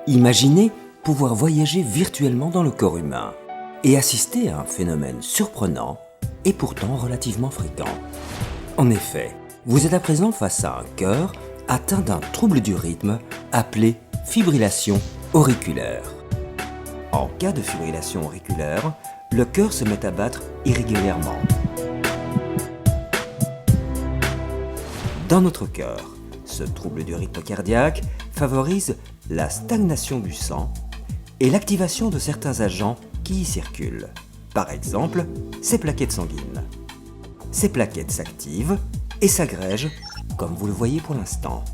Imaginez pouvoir voyager virtuellement dans le corps humain et assister à un phénomène surprenant et pourtant relativement fréquent. En effet, vous êtes à présent face à un cœur atteint d'un trouble du rythme appelé fibrillation auriculaire. En cas de fibrillation auriculaire, le cœur se met à battre irrégulièrement. Dans notre cœur, ce trouble du rythme cardiaque favorise la stagnation du sang et l'activation de certains agents qui y circulent. Par exemple, ces plaquettes sanguines. Ces plaquettes s'activent et s'agrègent, comme vous le voyez pour l'instant.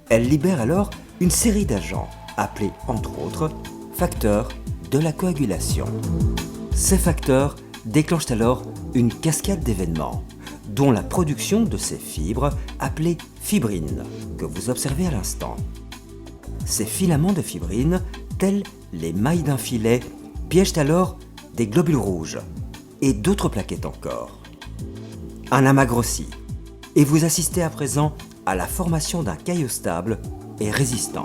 Elles libèrent alors une série d'agents, appelés entre autres facteurs de la coagulation. Ces facteurs déclenchent alors une cascade d'événements, dont la production de ces fibres appelées fibrines, que vous observez à l'instant. Ces filaments de fibrine, tels les mailles d'un filet, piègent alors des globules rouges et d'autres plaquettes encore. Un amas grossit et vous assistez à présent à la formation d'un caillot stable et résistant.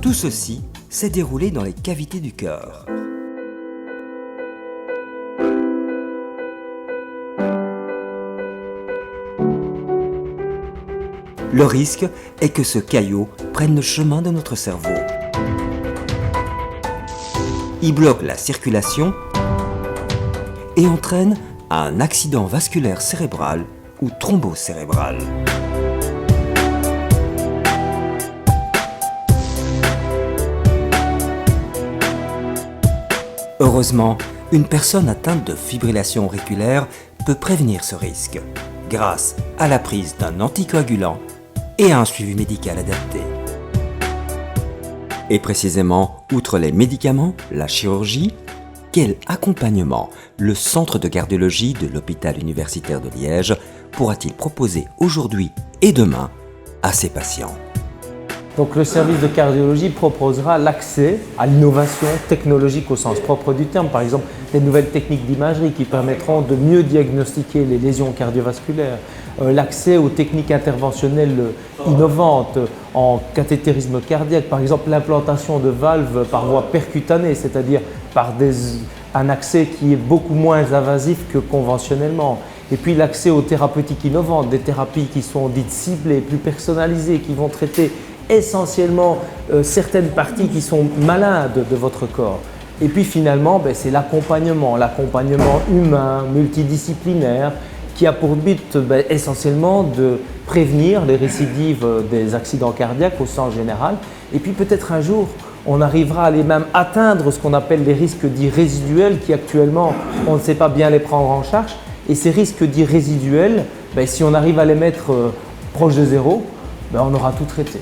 Tout ceci s'est déroulé dans les cavités du cœur. Le risque est que ce caillot prenne le chemin de notre cerveau. Il bloque la circulation et entraîne un accident vasculaire cérébral ou thrombocérébral. Heureusement, une personne atteinte de fibrillation auriculaire peut prévenir ce risque grâce à la prise d'un anticoagulant et à un suivi médical adapté. Et précisément, outre les médicaments, la chirurgie, quel accompagnement le Centre de cardiologie de l'hôpital universitaire de Liège pourra-t-il proposer aujourd'hui et demain à ses patients ? Donc le service de cardiologie proposera l'accès à l'innovation technologique au sens propre du terme, par exemple des nouvelles techniques d'imagerie qui permettront de mieux diagnostiquer les lésions cardiovasculaires, l'accès aux techniques interventionnelles innovantes en cathétérisme cardiaque, par exemple l'implantation de valves par voie percutanée, c'est-à-dire par un accès qui est beaucoup moins invasif que conventionnellement. Et puis l'accès aux thérapeutiques innovantes, des thérapies qui sont dites ciblées, plus personnalisées, qui vont traiter essentiellement certaines parties qui sont malades de votre corps. Et puis finalement, c'est l'accompagnement humain, multidisciplinaire, qui a pour but essentiellement de prévenir les récidives des accidents cardiaques au sens général. Et puis peut-être un jour, on arrivera à aller même atteindre ce qu'on appelle les risques dits résiduels qui actuellement, on ne sait pas bien les prendre en charge. Et ces risques dits résiduels, si on arrive à les mettre proches de zéro, on aura tout traité.